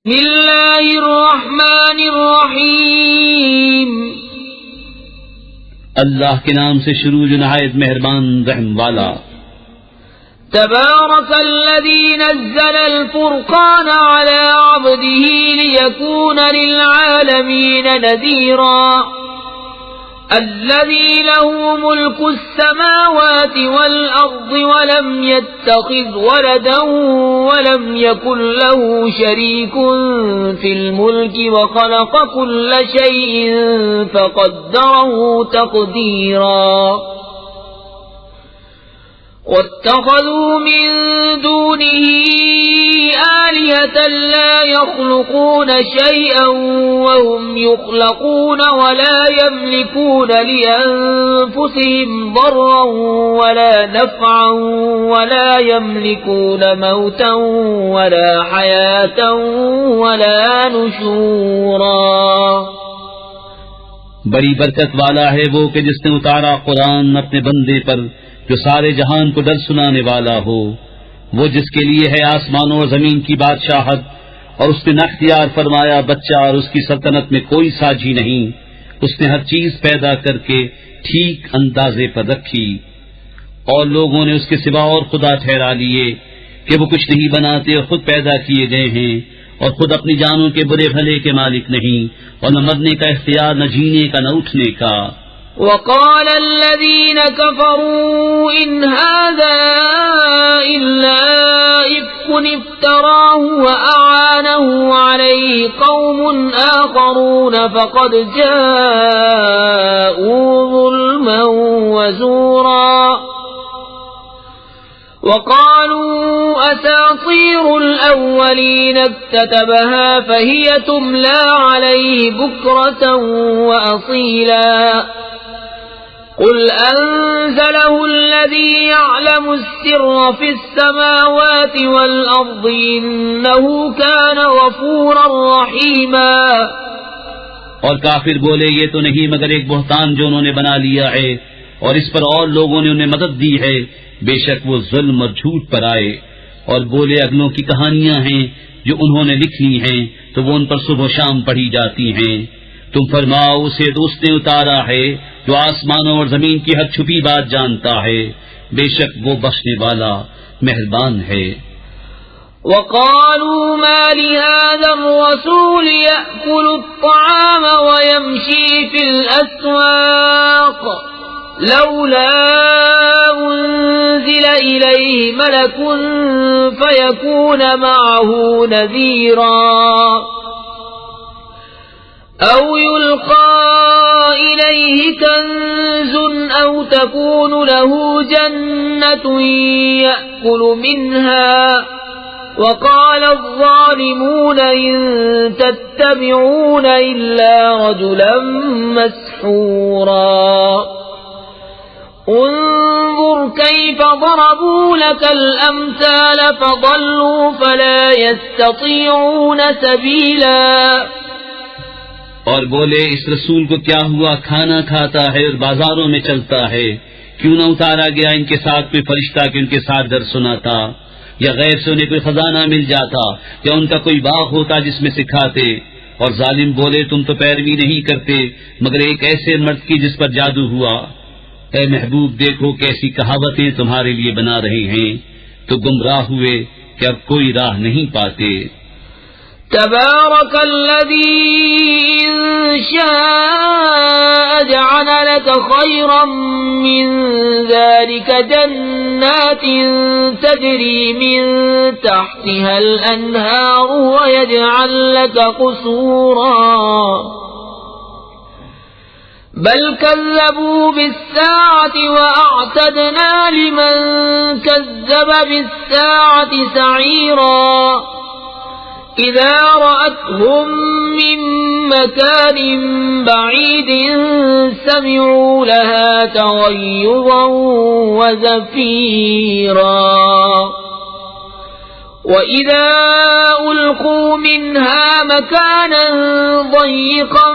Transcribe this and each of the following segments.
بسم اللہ الرحمن الرحیم اللہ کے نام سے شروع جو نہایت مہربان رحم والا۔ تبارک الذی نزل الفرقان علی عبده لیکون للعالمین نذیرا الذي له ملك السماوات والأرض ولم يتخذ ولدا ولم يكن له شريك في الملك وخلق كل شيء فقدره تقديرا واتخذوا من دونه آلهة لا يخلقون شيئا وهم يخلقون ولا يملكون لأنفسهم ضرا ولا نفعا ولا يملكون موتا ولا حياة ولا نشورا۔ بڑی برکت والا ہے وہ کہ جس نے اتارا قرآن اپنے بندے پر جو سارے جہان کو ڈر سنانے والا ہو، وہ جس کے لیے ہے آسمانوں اور زمین کی بادشاہت، اور اس نے نہ اختیار فرمایا بچہ اور اس کی سلطنت میں کوئی ساجی نہیں۔ اس نے ہر چیز پیدا کر کے ٹھیک اندازے پر رکھی، اور لوگوں نے اس کے سوا اور خدا ٹھہرا لیے کہ وہ کچھ نہیں بناتے اور خود پیدا کیے گئے ہیں، اور خود اپنی جانوں کے برے بھلے کے مالک نہیں، اور نہ مرنے کا اختیار، نہ جینے کا، نہ اٹھنے کا۔ وقال الذين كفروا إن هذا إلا إفك افتراه وأعانه عليه قوم آخرون فقد جاءوا ظلما وزورا وقالوا أساطير الأولين اكتتبها فهي تملى عليه بكرة وأصيلا قل أنزله الذي يعلم السر في السماوات والأرض إنه كان غفورا رحيما۔ اور کافر بولے یہ تو نہیں مگر ایک بہتان جو انہوں نے بنا لیا ہے، اور اس پر اور لوگوں نے انہیں مدد دی ہے، بے شک وہ ظلم اور جھوٹ پر آئے۔ اور بولے اگلوں کی کہانیاں ہیں جو انہوں نے لکھ لی ہیں تو وہ ان پر صبح و شام پڑھی جاتی ہیں۔ تم فرماؤ اسے دوست نے اتارا ہے جو آسمانوں اور زمین کی ہر چھپی بات جانتا ہے، بے شک وہ بخشنے والا مہربان ہے۔ وقالوا ما لهذا الرسول يأكل الطعام ويمشي في الأسواق لولا أنزل إليه ملك فيكون معه نذيرا أو يلقى إليه كنز أو تكون له جنة يأكل منها وقال الظالمون إن تتبعون إلا رجلا مسحورا انظر كيف ضربوا لك الأمثال فضلوا فلا يستطيعون سبيلا۔ اور بولے اس رسول کو کیا ہوا، کھانا کھاتا ہے اور بازاروں میں چلتا ہے، کیوں نہ اتارا گیا ان کے ساتھ کوئی فرشتہ کہ ان کے ساتھ درس سناتا، یا غیر سے انہیں کوئی خزانہ مل جاتا، یا ان کا کوئی باغ ہوتا جس میں سکھاتے۔ اور ظالم بولے تم تو پیروی نہیں کرتے مگر ایک ایسے مرد کی جس پر جادو ہوا۔ اے محبوب دیکھو کیسی کہاوتیں تمہارے لیے بنا رہے ہیں، تو گمراہ ہوئے کہ اب کوئی راہ نہیں پاتے۔ تبارك الذي إن شاء جعل لك خيرا من ذلك جنات تجري من تحتها الأنهار ويجعل لك قصورا بل كذبوا بالساعة وأعتدنا لمن كذب بالساعة سعيرا إذا رأتهم من مكان بعيد سمعوا لها تغيظا وزفيرا وإذا ألقوا منها مكانا ضيقا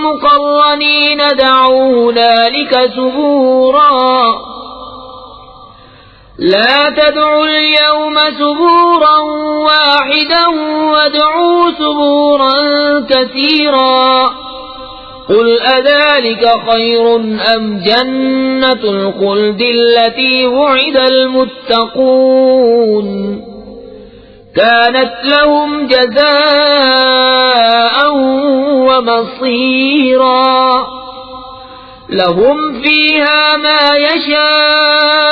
مقرنين دعوا هنالك ثبورا لا تدعوا اليوم ثبورا واحدا وادعوا ثبورا كثيرا قل أذلك خير أم جنة الخلد التي وعد المتقون كانت لهم جزاء ومصيرا لهم فيها ما يشاءون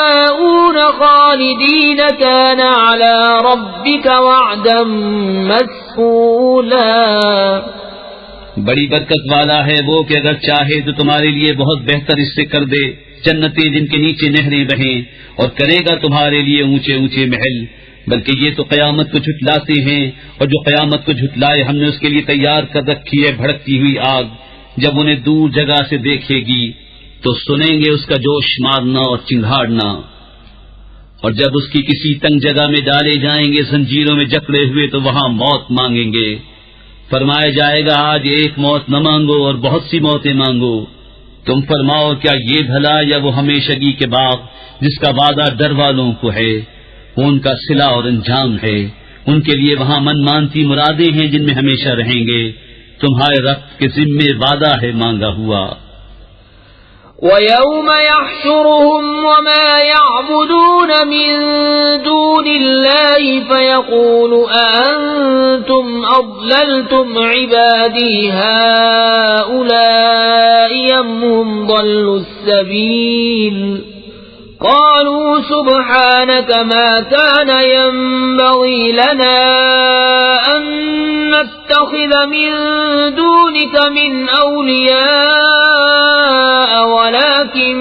خالدين كان على ربك وعدا مسئولا. بڑی برکت والا ہے وہ کہ اگر چاہے تو تمہارے لیے بہت بہتر اس سے کر دے جنتیں جن کے نیچے نہریں بہیں، اور کرے گا تمہارے لیے اونچے اونچے محل. بلکہ یہ تو قیامت کو جھٹلاتے ہیں، اور جو قیامت کو جھٹلائے ہم نے اس کے لیے تیار کر رکھی ہے بھڑکتی ہوئی آگ. جب انہیں دور جگہ سے دیکھے گی تو سنیں گے اس کا جوش مارنا اور چنگھاڑنا. اور جب اس کی کسی تنگ جگہ میں ڈالے جائیں گے زنجیروں میں جکڑے ہوئے تو وہاں موت مانگیں گے. فرمایا جائے گا آج ایک موت نہ مانگو اور بہت سی موتیں مانگو. تم فرماؤ کیا یہ بھلا یا وہ ہمیشگی کے باغ جس کا وعدہ ڈر والوں کو ہے، وہ ان کا صلہ اور انجام ہے. ان کے لیے وہاں من مانتی مرادیں ہیں جن میں ہمیشہ رہیں گے. تمہارے رب کے ذمے وعدہ ہے مانگا ہوا. وَيَوْمَ يَحْشُرُهُمْ وَمَا يَعْبُدُونَ مِن دُونِ اللَّهِ فَيَقُولُ أَأَنْتُمْ أَضْلَلْتُمْ عِبَادِي هَؤُلَاءِ أَمْ هُمْ ضَلُّوا السَّبِيلَ قالوا سبحانك ما كان ينبغي لنا أن نتخذ من دونك من أولياء ولكن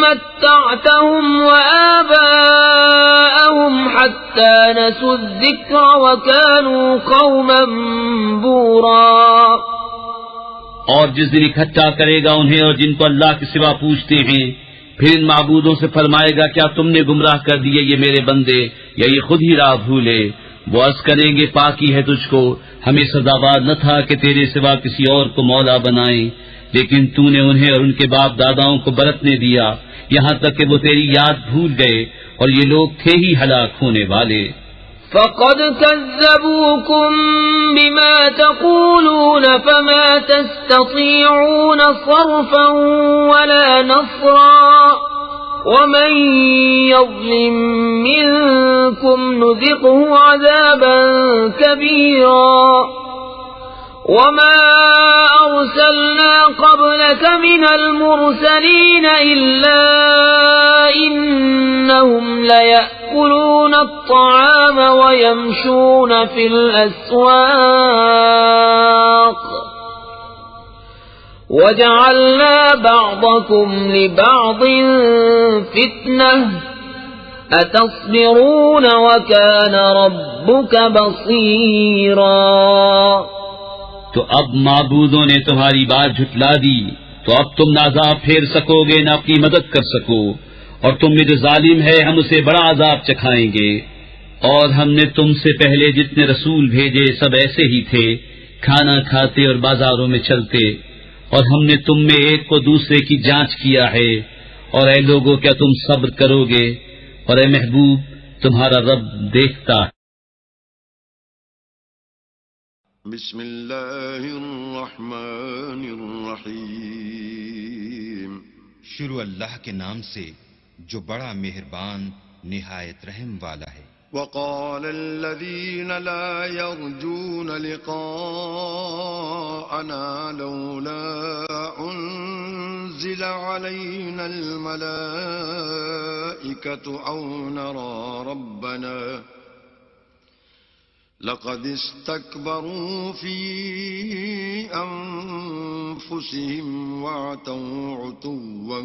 متعتهم وآباءهم حتى نسوا الذكر وكانوا قوما بورا. اور جس دن اکٹھا کرے گا انہیں اور جن کو اللہ کے سوا پوچھتے ہیں، پھر ان معبودوں سے فرمائے گا کیا تم نے گمراہ کر دیے یہ میرے بندے یا یہ خود ہی راہ بھولے؟ وہ عرض کریں گے پاکی ہے تجھ کو، ہمیں سزاوار نہ تھا کہ تیرے سوا کسی اور کو مولا بنائیں، لیکن تو نے انہیں اور ان کے باپ داداؤں کو برتنے دیا یہاں تک کہ وہ تیری یاد بھول گئے، اور یہ لوگ تھے ہی ہلاک ہونے والے. فقد كذبوكم بما تقولون فما تستطيعون صرفا ولا نصرا ومن يظلم منكم نذقه عذابا كبيرا. وما أرسلنا قبلك من المرسلين إلا إنهم ليأكلون الطعام ويمشون في الأسواق وجعلنا بعضكم لبعض فتنة أتصبرون وكان ربك بصيرا. تو اب معبودوں نے تمہاری بات جھٹلا دی تو اب تم نہ عذاب پھیر سکو گے نہ اپنی مدد کر سکو، اور تم میں جو ظالم ہے ہم اسے بڑا عذاب چکھائیں گے. اور ہم نے تم سے پہلے جتنے رسول بھیجے سب ایسے ہی تھے، کھانا کھاتے اور بازاروں میں چلتے، اور ہم نے تم میں ایک کو دوسرے کی جانچ کیا ہے. اور اے لوگوں کیا تم صبر کرو گے؟ اور اے محبوب تمہارا رب دیکھتا ہے. بسم اللہ الرحمن الرحیم. شروع اللہ کے نام سے جو بڑا مہربان نہایت رحم والا ہے. وقال الذين لا يرجون لقاءنا لولا أنزل علينا الملائكة أو نرى ربنا لقد استكبروا في أنفسهم وعتوا عتوا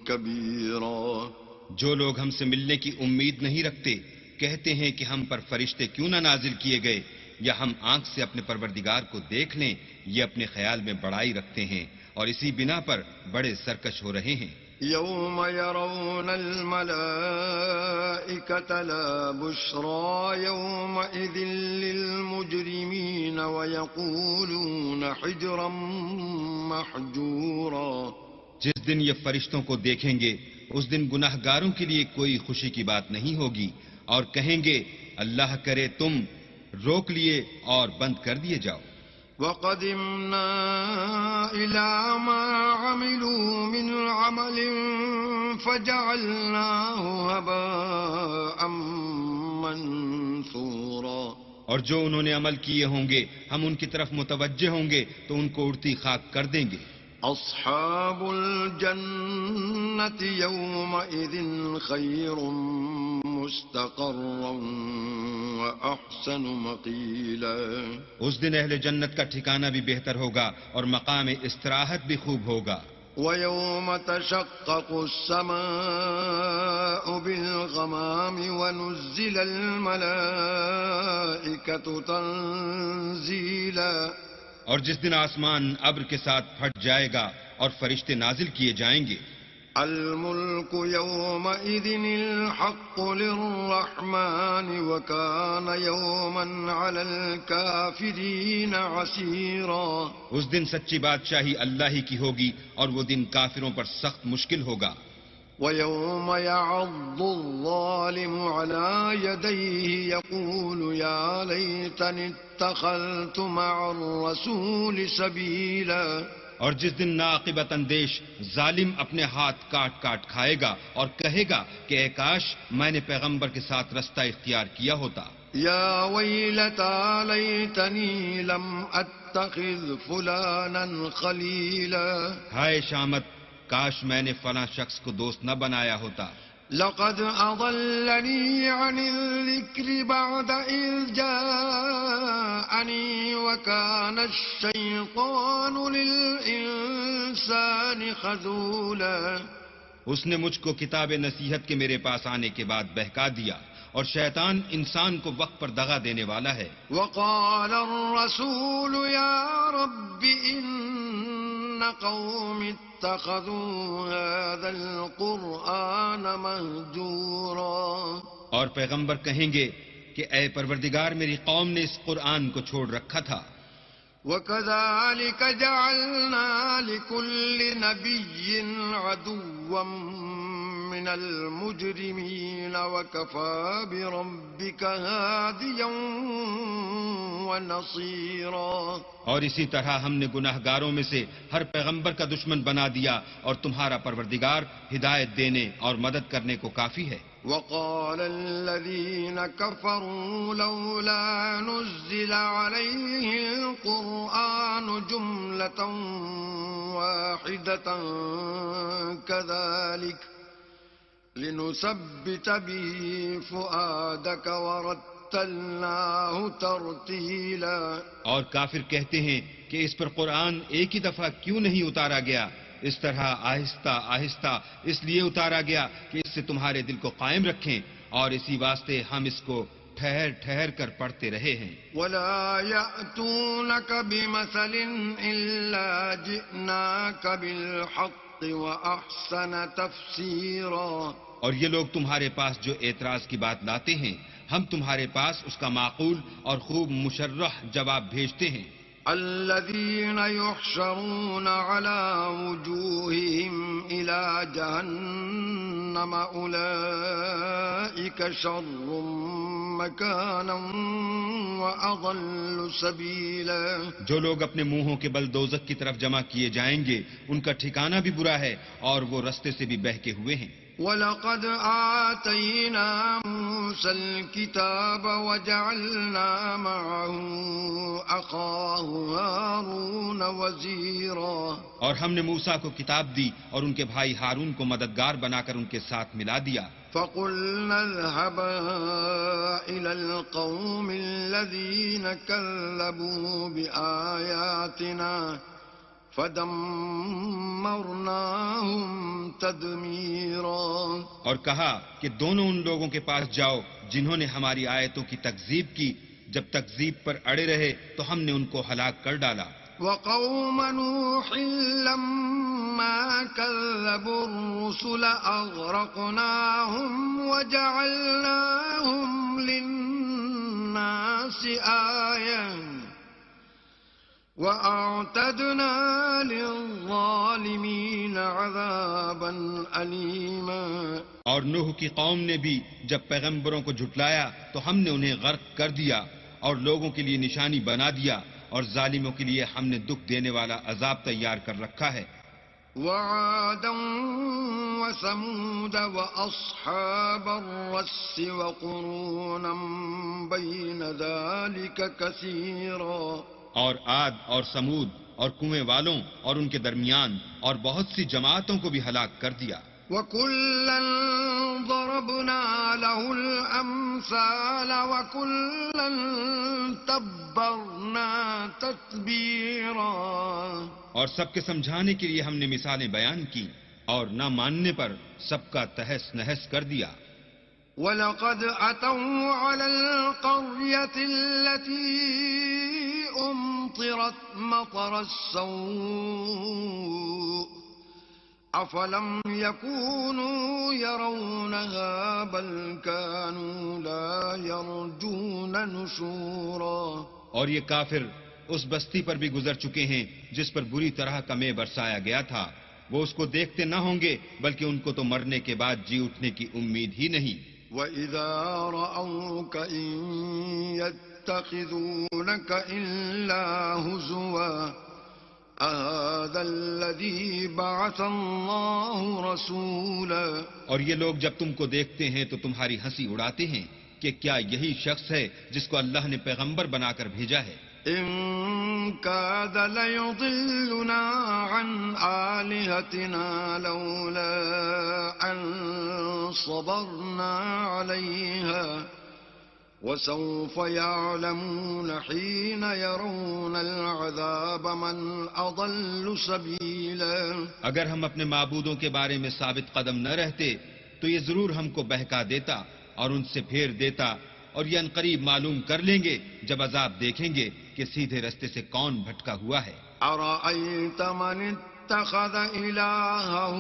كبيرا. جو لوگ ہم سے ملنے کی امید نہیں رکھتے کہتے ہیں کہ ہم پر فرشتے کیوں نہ نازل کیے گئے یا ہم آنکھ سے اپنے پروردگار کو دیکھ لیں. یہ اپنے خیال میں بڑائی رکھتے ہیں اور اسی بنا پر بڑے سرکش ہو رہے ہیں. يوم يرون الملائكة لا بشرى يومئذ للمجرمين ويقولون حجرا محجورا. جس دن یہ فرشتوں کو دیکھیں گے اس دن گناہگاروں کے لیے کوئی خوشی کی بات نہیں ہوگی، اور کہیں گے اللہ کرے تم روک لیے اور بند کر دیے جاؤ۔ وَقَدِمْنَا إِلَى مَا عَمِلُوا مِنْ عَمَلٍ فَجَعَلْنَاهُ هَبَاءً مَنْثُورًا، اور جو انہوں نے عمل کیے ہوں گے ہم ان کی طرف متوجہ ہوں گے تو ان کو اڑتی خاک کر دیں گے۔ أَصْحَابُ الْجَنَّةِ يَوْمَئِذٍ خَيْرٌ مُسْتَقَرًّا وَأَحْسَنُ مَقِيلًا، اس دن اہل جنت کا ٹھکانہ بھی بہتر ہوگا اور مقام استراحت بھی خوب ہوگا۔ وَيَوْمَ تَشَقَّقُ السَّمَاءُ بِالْغَمَامِ وَنُزِّلَ الْمَلَائِكَةُ تَنزِيلًا، اور جس دن آسمان ابر کے ساتھ پھٹ جائے گا اور فرشتے نازل کیے جائیں گے۔ الملك يومئذ الحق للرحمن وكان يوما على الكافرين عسيرا، اس دن سچی بادشاہی اللہ ہی کی ہوگی اور وہ دن کافروں پر سخت مشکل ہوگا۔ ويوم يعض الظالم على يديه يقول يا ليتني اتخذت مع الرسول سبيلا، اور جس دن ناقبت اندیش ظالم اپنے ہاتھ کاٹ کاٹ کھائے گا اور کہے گا کہ اے کاش میں نے پیغمبر کے ساتھ رستہ اختیار کیا ہوتا۔ يا ويلتى ليتني لم اتخذ فلانا خليلا، ہائے شامت کاش میں نے فلاں شخص کو دوست نہ بنایا ہوتا۔ لقد أضلني عن الذكر بعد إذ جاءني وكان الشيطان للإنسان خذولا، اس نے مجھ کو کتاب نصیحت کے میرے پاس آنے کے بعد بہکا دیا اور شیطان انسان کو وقت پر دغا دینے والا ہے۔ وقال الرسول يا رب إن قوم اتخذوا هذا القرآن مهجورا، اور پیغمبر کہیں گے کہ اے پروردگار میری قوم نے اس قرآن کو چھوڑ رکھا تھا۔ وَكَذَلِكَ جَعَلْنَا لِكُلِّ نَبِيٍّ عَدُوًّا مِّنَ الْمُجْرِمِينَ وَكَفَى بِرَبِّكَ هَادِيًا وَنَصِيرًا، اور اسی طرح ہم نے گناہگاروں میں سے ہر پیغمبر کا دشمن بنا دیا اور تمہارا پروردگار ہدایت دینے اور مدد کرنے کو کافی ہے۔ وقال الذين كفروا لولا نزل عليه القرآن جملة واحدة كذلك لنثبت به فؤادك ورتلناه ترتيلا، اور کافر کہتے ہیں کہ اس پر قرآن ایک ہی دفعہ کیوں نہیں اتارا گیا، اس طرح آہستہ آہستہ اس لیے اتارا گیا کہ اس سے تمہارے دل کو قائم رکھیں، اور اسی واسطے ہم اس کو ٹھہر ٹھہر کر پڑھتے رہے ہیں۔ ولا يأتونك بمثل إلا جئناك بالحق وأحسن تفسيرا، اور یہ لوگ تمہارے پاس جو اعتراض کی بات لاتے ہیں ہم تمہارے پاس اس کا معقول اور خوب مشرح جواب بھیجتے ہیں۔ الذين يحشرون على وجوههم إلى جهنم أولئك شر مكانا وأضل سبيلا، جو لوگ اپنے منہوں کے بل دوزخ کی طرف جمع کیے جائیں گے ان کا ٹھکانہ بھی برا ہے اور وہ رستے سے بھی بہکے ہوئے ہیں۔ وَلَقَدْ آتَيْنَا مُوسَى الْكِتَابَ وَجَعَلْنَا مَعَهُ أَخَاهُ هَارُونَ وَزِيرًا، اور ہم نے موسیٰ کو کتاب دی اور ان کے بھائی ہارون کو مددگار بنا کر ان کے ساتھ ملا دیا۔ فَقُلْنَا اذْهَبَا إِلَى الْقَوْمِ الَّذِينَ كَذَّبُوا بِآيَاتِنَا فَدَمَّرْنَاهُمْ تَدْمِيرًا، اور کہا کہ دونوں ان لوگوں کے پاس جاؤ جنہوں نے ہماری آیتوں کی تکذیب کی، جب تکذیب پر اڑے رہے تو ہم نے ان کو ہلاک کر ڈالا۔ وَقَوْمَ نُوحٍ لَمَّا كَذَّبُوا الرُّسُلَ أَغْرَقْنَاهُمْ وَجَعَلْنَاهُمْ لِلنَّاسِ آيَةً وأعتدنا للظالمين عذابا أليما. اور نوح کی قوم نے بھی جب پیغمبروں کو جھٹلایا تو ہم نے انہیں غرق کر دیا اور لوگوں کے لیے نشانی بنا دیا، اور ظالموں کے لیے ہم نے دکھ دینے والا عذاب تیار کر رکھا ہے. وعادا وثمود وأصحاب الرس وقرونا بين ذلك كثيرا. اور عاد اور سمود اور کنویں والوں اور ان کے درمیان اور بہت سی جماعتوں کو بھی ہلاک کر دیا. وَكُلًّا ضَرَبْنَا لَهُ الْأَمْثَالَ وَكُلًّا تَبَّرْنَا تَتْبِيرًا. اور سب کے سمجھانے کے لیے ہم نے مثالیں بیان کی اور نہ ماننے پر سب کا تہس نہس کر دیا. وَلَقَدْ أَتَوْا عَلَى الْقَرْيَةِ الَّتِي أُمْطِرَتْ مَطَرَ السَّوْءِ أَفَلَمْ يَكُونُوا يَرَوْنَهَا بَلْ كَانُوا لَا يَرْجُونَ نُشُورًا. اور یہ کافر اس بستی پر بھی گزر چکے ہیں جس پر بری طرح کا مے برسایا گیا تھا. وہ اس کو دیکھتے نہ ہوں گے بلکہ ان کو تو مرنے کے بعد جی اٹھنے کی امید ہی نہیں. وَإِذَا رَأَوْكَ إِن يَتَّخِذُونَكَ إِلَّا هُزُوًا أَهَذَا الَّذِي بَعَثَ اللَّهُ رَسُولًا. اور یہ لوگ جب تم کو دیکھتے ہیں تو تمہاری ہنسی اڑاتے ہیں کہ کیا یہی شخص ہے جس کو اللہ نے پیغمبر بنا کر بھیجا ہے. إِن كَادَ لَيُضِلُّنَا عَنْ آلِهَتِنَا لَوْلَا أَن صَبَرْنَا عَلَيْهَا وَسَوْفَ يَعْلَمُونَ حِينَ يَرَوْنَ الْعَذَابَ مَنْ أَضَلُّ سَبِيلًا. اگر ہم اپنے معبودوں کے بارے میں ثابت قدم نہ رہتے تو یہ ضرور ہم کو بہکا دیتا اور ان سے پھیر دیتا، اور یہ عنقریب معلوم کر لیں گے جب عذاب دیکھیں گے کہ سیدھے رستے سے کون بھٹکا ہوا ہے. أَرَأَيْتَ مَنِ اتَّخَذَ إِلَٰهَهُ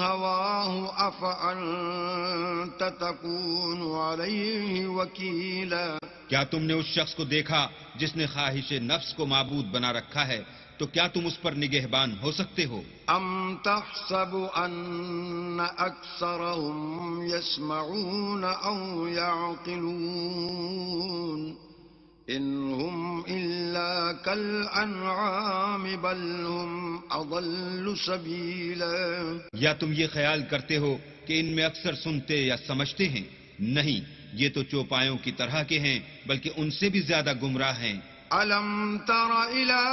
هَوَاهُ أَفَأَنتَ تَكُونُ عَلَيْهِ وَكِيلًا. کیا تم نے اس شخص کو دیکھا جس نے خواہش نفس کو معبود بنا رکھا ہے؟ تو کیا تم اس پر نگہبان ہو سکتے ہو؟ أَمْ تَحْسَبُ أَنَّ أَكْثَرَهُمْ يَسْمَعُونَ أَوْ يَعْقِلُونَ إِنْ هُمْ إِلَّا كَالْأَنْعَامِ بَلْ هُمْ أَضَلُّ سَبِيلًا. یا تم یہ خیال کرتے ہو کہ ان میں اکثر سنتے یا سمجھتے ہیں؟ نہیں، یہ تو چوپایوں کی طرح کے ہیں بلکہ ان سے بھی زیادہ گمراہ ہیں. أَلَمْ تَرَ إِلَى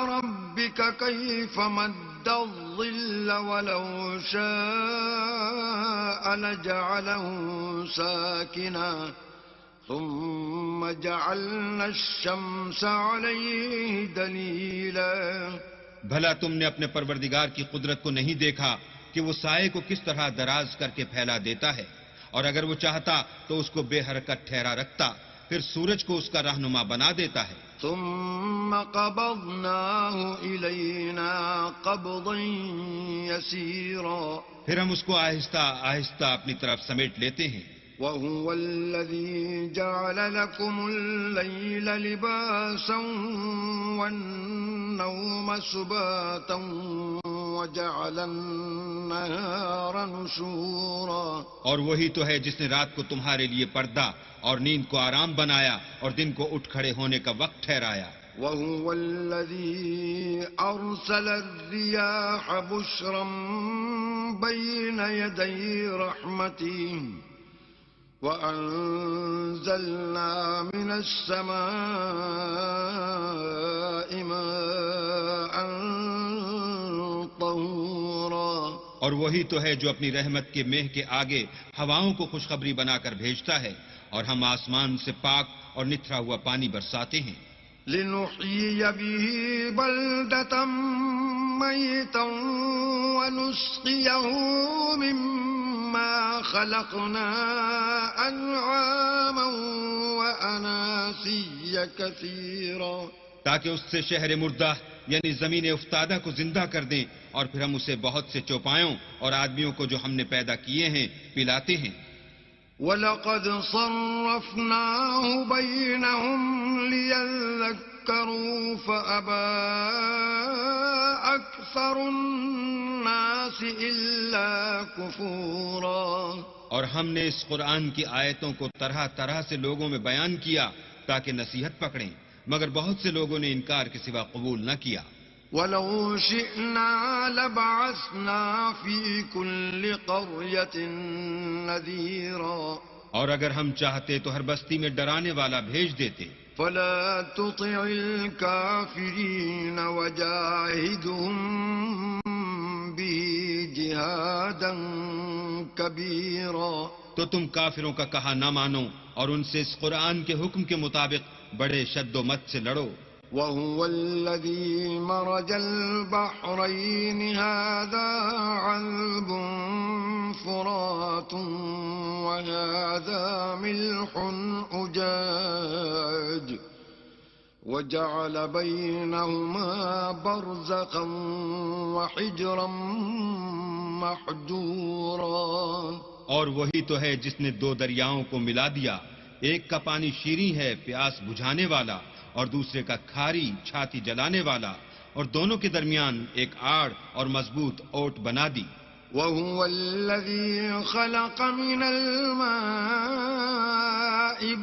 رَبِّكَ كَيْفَ مَدَّ الظِّلَّ وَلَوْ شَاءَ لَجَعَلَهُ سَاكِنًا ثُمَّ جَعَلْنَا الشَّمْسَ عَلَيْهِ دَلِيلًا. بھلا تم نے اپنے پروردگار کی قدرت کو نہیں دیکھا کہ وہ سائے کو کس طرح دراز کر کے پھیلا دیتا ہے، اور اگر وہ چاہتا تو اس کو بے حرکت ٹھہرا رکھتا، پھر سورج کو اس کا رہنما بنا دیتا ہے. ثم قبضناه إلينا قبضا يسيرا. پھر ہم اس کو آہستہ آہستہ اپنی طرف سمیٹ لیتے ہیں. وهو الذي جعل لكم الليل لباسا والنوم سباتا وجعل النهار نشورا. اور وہی تو ہے جس نے رات کو تمہارے لیے پردہ اور نیند کو آرام بنایا اور دن کو اٹھ کھڑے ہونے کا وقت ٹھہرایا. وهو الذي أرسل الرياح بشرا بين يدي رحمته وأنزلنا من السماء ماء طهورا. اور وہی تو ہے جو اپنی رحمت کے مہ کے آگے ہواؤں کو خوشخبری بنا کر بھیجتا ہے، اور ہم آسمان سے پاک اور نتھرا ہوا پانی برساتے ہیں. لنحيي به بلدة ميتا ونسقيه مما خلقنا أنعاما وأناسيا كثيرا. تاکہ اس سے شہر مردہ یعنی زمین افتادہ کو زندہ کر دیں، اور پھر ہم اسے بہت سے چوپایوں اور آدمیوں کو جو ہم نے پیدا کیے ہیں پلاتے ہیں. وَلَقَدْ صَرَّفْنَاهُ بَيْنَهُمْ يذكروا فأبى أكثر الناس إلا كفورا. اور ہم نے اس قرآن کی آیتوں کو طرح طرح سے لوگوں میں بیان کیا تاکہ نصیحت پکڑیں، مگر بہت سے لوگوں نے انکار کے سوا قبول نہ کیا. وَلَوْ شِئْنَا لَبَعَثْنَا فِي كُلِّ قَرْيَةٍ نَذِيرًا. اور اگر ہم چاہتے تو ہر بستی میں ڈرانے والا بھیج دیتے. فَلَا تُطِعِ الْكَافِرِينَ وَجَاهِدْهُم بِهِ جِهَادًا كَبِيرًا. تو تم کافروں کا کہا نہ مانو اور ان سے اس قرآن کے حکم کے مطابق بڑے شد و مت سے لڑو. وَهُوَ الَّذِي مَرَجَ الْبَحْرَيْنِ هَذَا عَذْبٌ فُرَاتٌ وَهَذَا مِلْحٌ أُجَاجٌ وَجَعَلَ بَيْنَهُمَا بَرْزَخًا وَحِجْرًا مَحْجُورًا. اور وہی تو ہے جس نے دو دریاؤں کو ملا دیا، ایک کا پانی شیریں ہے پیاس بجھانے والا اور دوسرے کا کھاری چھاتی جلانے والا، اور دونوں کے درمیان ایک آڑ اور مضبوط اوٹ بنا دی. وَهُوَ الَّذِي خَلَقَ مِنَ الْمَاءِ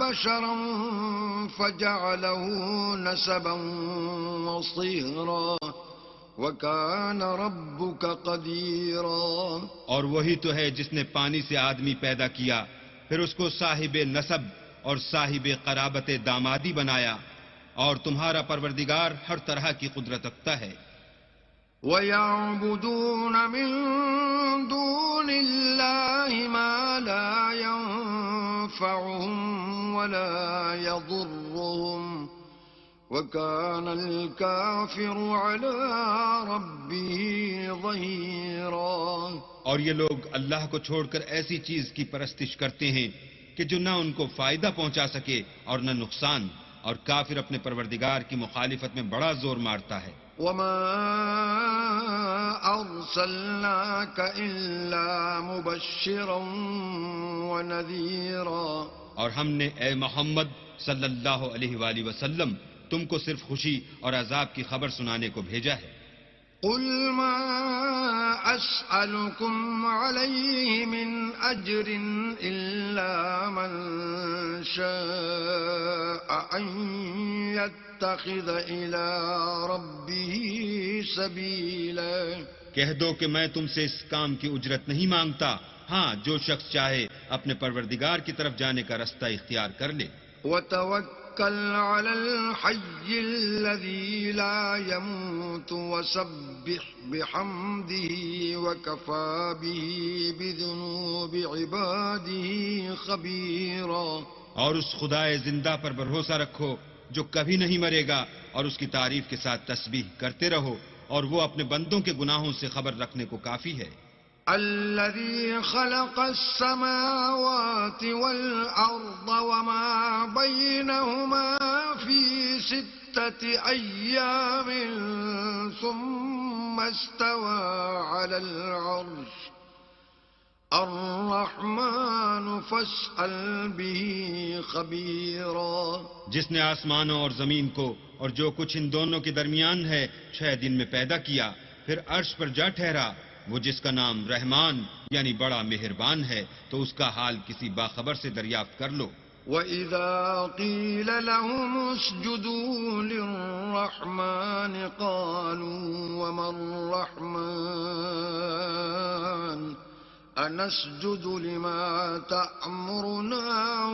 بَشَرًا فَجَعَلَهُ نَسَبًا وَصِهْرًا وَكَانَ رَبُّكَ قَدِيرًا. اور وہی تو ہے جس نے پانی سے آدمی پیدا کیا، پھر اس کو صاحب نسب اور صاحب قرابت دامادی بنایا، اور تمہارا پروردگار ہر طرح کی قدرت رکھتا ہے. وَيَعْبُدُونَ مِن دُونِ اللَّهِ مَا لَا يَنفَعُهُمْ وَلَا يَضُرُّهُمْ وَكَانَ الْكَافِرُ عَلَى رَبِّهِ ظَهِيرًا. اور یہ لوگ اللہ کو چھوڑ کر ایسی چیز کی پرستش کرتے ہیں کہ جو نہ ان کو فائدہ پہنچا سکے اور نہ نقصان، اور کافر اپنے پروردگار کی مخالفت میں بڑا زور مارتا ہے. وَمَا أَرْسَلْنَاكَ إِلَّا مُبَشِّرًا وَنَذِيرًا. اور ہم نے اے محمد صلی اللہ علیہ وآلہ وسلم تم کو صرف خوشی اور عذاب کی خبر سنانے کو بھیجا ہے. قُلْ مَا أَسْأَلُكُمْ عَلَيْهِ مِنْ أَجْرٍ إِلَّا مَنْ شَاءَ أَنْ يَتَّخِذَ إِلَى رَبِّهِ سَبِيلًا. کہہ دو کہ میں تم سے اس کام کی اجرت نہیں مانگتا، ہاں جو شخص چاہے اپنے پروردگار کی طرف جانے کا رستہ اختیار کر لے. وَتَوَكَّلْ عَلَى الْحَيِّ الَّذِي لَا يَمُوتُ وَسَبِّحْ بِحَمْدِهِ وَكَفَى بِهِ بِذُنُوبِ عِبَادِهِ خَبِيرًا. اور اس خدائے زندہ پر بھروسہ رکھو جو کبھی نہیں مرے گا، اور اس کی تعریف کے ساتھ تسبیح کرتے رہو، اور وہ اپنے بندوں کے گناہوں سے خبر رکھنے کو کافی ہے. الذي خلق السماوات والأرض وما بينهما في 6 أيام ثم استوى على العرش الرحمن فاسأل به خبيرا. جس نے آسمانوں اور زمین کو اور جو کچھ ان دونوں کے درمیان ہے 6 دن میں پیدا کیا، پھر عرش پر جا ٹھہرا، وہ جس کا نام رحمان یعنی بڑا مہربان ہے، تو اس کا حال کسی باخبر سے دریافت کر لو. وَإِذَا قِيلَ لَهُمُ اسْجُدُوا لِلرَّحْمَنِ قَالُوا وَمَا الرَّحْمَنُ أَنَسْجُدُ لِمَا تَأْمُرُنَا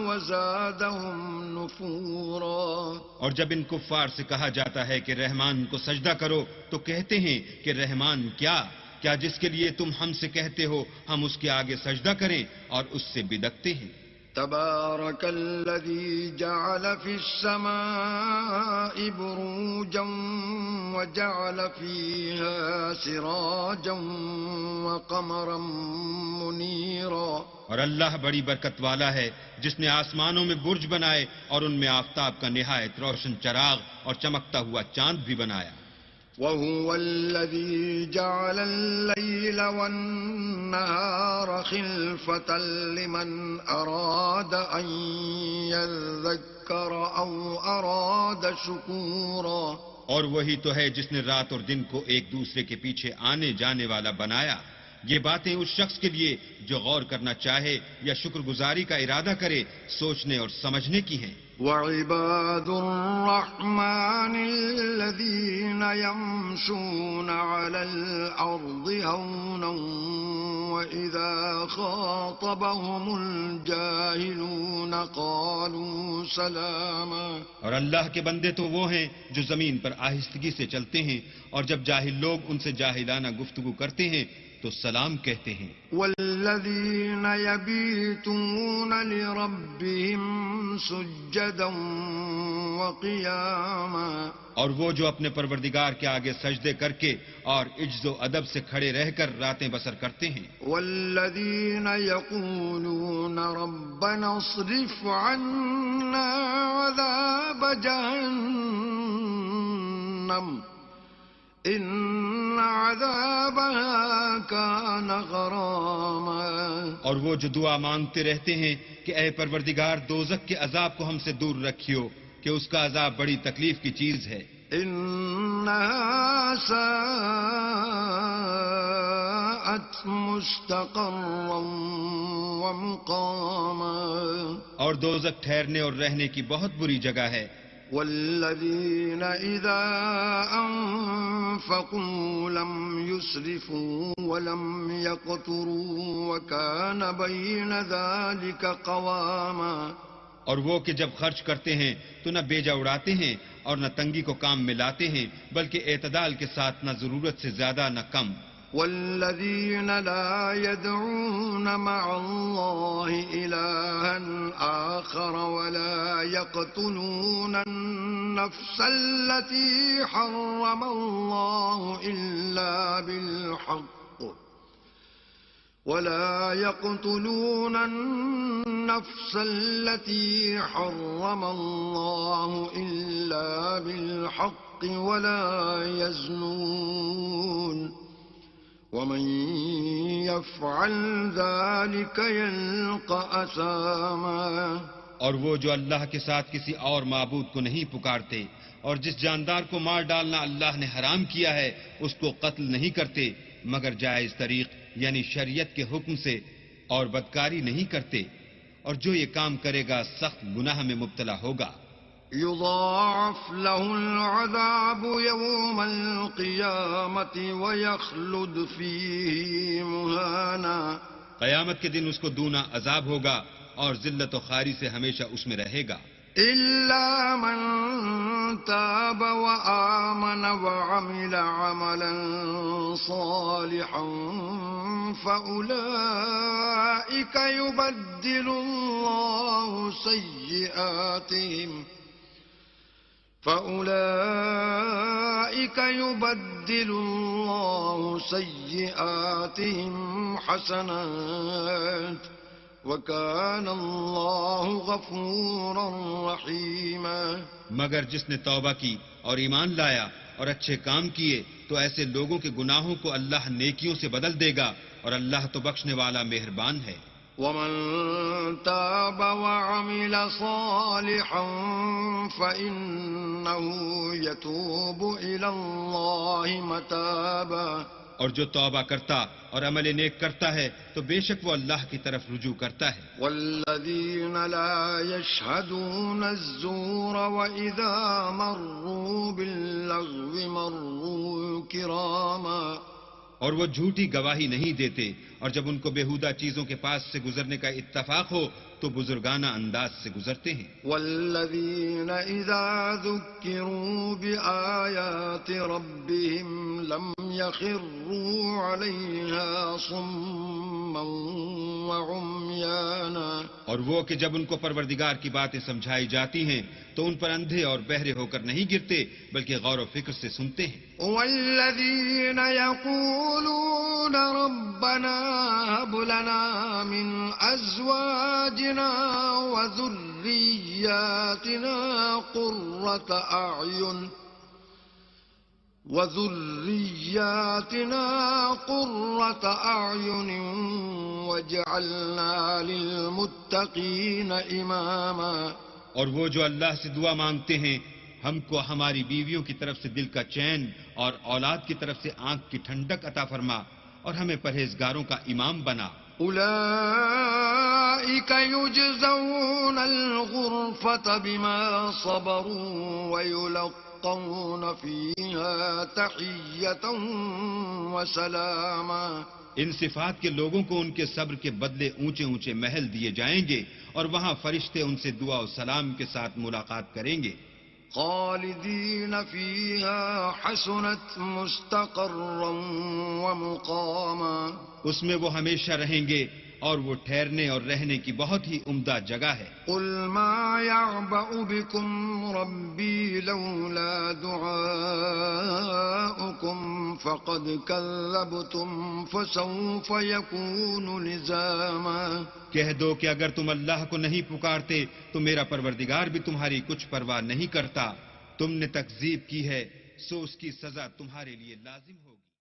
وَزَادَهُمْ نُفُورًا. اور جب ان کفار سے کہا جاتا ہے کہ رحمان کو سجدہ کرو تو کہتے ہیں کہ رحمان کیا جس کے لیے تم ہم سے کہتے ہو ہم اس کے آگے سجدہ کریں، اور اس سے بدکتے ہیں. تبارك الذي جعل في السماء بروجا وجعل فيها سراجا وقمرا منيرا. اور اللہ بڑی برکت والا ہے جس نے آسمانوں میں برج بنائے اور ان میں آفتاب کا نہایت روشن چراغ اور چمکتا ہوا چاند بھی بنایا. وهو الذي جعل الليل والنهار خلفة لمن أراد أن يذكر أو أراد شكورا اور وہی تو ہے جس نے رات اور دن کو ایک دوسرے کے پیچھے آنے جانے والا بنایا. یہ باتیں اس شخص کے لیے جو غور کرنا چاہے یا شکر گزاری کا ارادہ کرے سوچنے اور سمجھنے کی ہیں. وعباد الرحمن الذين يمشون على الأرض هونا وإذا خاطبهم الجاهلون قالوا سلاما. اور اللہ کے بندے تو وہ ہیں جو زمین پر آہستگی سے چلتے ہیں اور جب جاہل لوگ ان سے جاہلانہ گفتگو کرتے ہیں تو سلام کہتے ہیں. والذین یبیتون لربهم سجدا وقیاما. اور وہ جو اپنے پروردگار کے آگے سجدے کر کے اور عجز و ادب سے کھڑے رہ کر راتیں بسر کرتے ہیں. والذین یقولون ربنا اصرف عنا عذاب جہنم ان عذابها كان غراما. اور وہ جو دعا مانگتے رہتے ہیں کہ اے پروردگار دوزخ کے عذاب کو ہم سے دور رکھیو کہ اس کا عذاب بڑی تکلیف کی چیز ہے. انها ساءت مستقرا ومقاما. اور دوزخ ٹھہرنے اور رہنے کی بہت بری جگہ ہے. والذین اذا انفقوا لم يسرفوا ولم يقتروا وكان بين ذلك قواما. اور وہ کہ جب خرچ کرتے ہیں تو نہ بیجا اڑاتے ہیں اور نہ تنگی کو کام میں لاتے ہیں بلکہ اعتدال کے ساتھ نہ ضرورت سے زیادہ نہ کم. والذین لا يدعون مع الله إلها آخر ولا يقتلون النفس التي حرم الله إلا بالحق ولا يقتلون النفس التي حرم الله إلا بالحق ولا يزنون ومن يفعل ذلك يلقى أثاما. اور وہ جو اللہ کے ساتھ کسی اور معبود کو نہیں پکارتے اور جس جاندار کو مار ڈالنا اللہ نے حرام کیا ہے اس کو قتل نہیں کرتے مگر جائز طریق یعنی شریعت کے حکم سے اور بدکاری نہیں کرتے اور جو یہ کام کرے گا سخت گناہ میں مبتلا ہوگا. يضاعف له العذاب يوم القيامة ويخلد فيه مهانا. قیامت کے دن اس کو دونا عذاب ہوگا اور ذلت و خواری سے ہمیشہ اس میں رہے گا. إلا من تاب وآمن وعمل عملا صالحا فأولئك يبدل الله سيئاتهم حسنات وَكَانَ اللَّهُ غَفُورًا رَحِيمًا. مگر جس نے توبہ کی اور ایمان لایا اور اچھے کام کیے تو ایسے لوگوں کے گناہوں کو اللہ نیکیوں سے بدل دے گا اور اللہ تو بخشنے والا مہربان ہے. وَمَن تَابَ وَعَمِلَ صَالِحًا فَإِنَّهُ يَتُوبُ إِلَى اللَّهِ مَتَابًا. اور جو توبہ کرتا اور عمل نیک کرتا ہے تو بے شک وہ اللہ کی طرف رجوع کرتا ہے. والذین لا یشهدون الزور وَإِذَا مروا باللغو مروا کراما. اور وہ جھوٹی گواہی نہیں دیتے اور جب ان کو بیہودہ چیزوں کے پاس سے گزرنے کا اتفاق ہو تو بزرگانہ انداز سے گزرتے ہیں. والذین اذا ذکروا بآیات ربهم لم يخروا علیہا صما وعمیانا. اور وہ کہ جب ان کو پروردگار کی باتیں سمجھائی جاتی ہیں تو ان پر اندھے اور بہرے ہو کر نہیں گرتے بلکہ غور و فکر سے سنتے ہیں. والذین یقولون ربنا هب لنا من ازواجنا وذریاتنا قرة اعین وذرياتنا قرة أعين واجعلنا للمتقين إماما. اور وہ جو اللہ سے دعا مانگتے ہیں ہم کو ہماری بیویوں کی طرف سے دل کا چین اور اولاد کی طرف سے آنکھ کی ٹھنڈک عطا فرما اور ہمیں پرہیزگاروں کا امام بنا. أولئك يجزون الغرفة بما صبروا ويلقون فيها تحية وسلاما. ان صفات کے لوگوں کو ان کے صبر کے بدلے اونچے اونچے محل دیے جائیں گے اور وہاں فرشتے ان سے دعا و سلام کے ساتھ ملاقات کریں گے. خالدين فيها حسنت مستقرا ومقاما. اس میں وہ ہمیشہ رہیں گے اور وہ ٹھہرنے اور رہنے کی بہت ہی عمدہ جگہ ہے. قل ما يعبأ بكم ربي لولا دعاؤكم فقد كذبتم فسوف يكون لزاما. کہہ دو کہ اگر تم اللہ کو نہیں پکارتے تو میرا پروردگار بھی تمہاری کچھ پرواہ نہیں کرتا. تم نے تکذیب کی ہے سو اس کی سزا تمہارے لیے لازم ہوگی.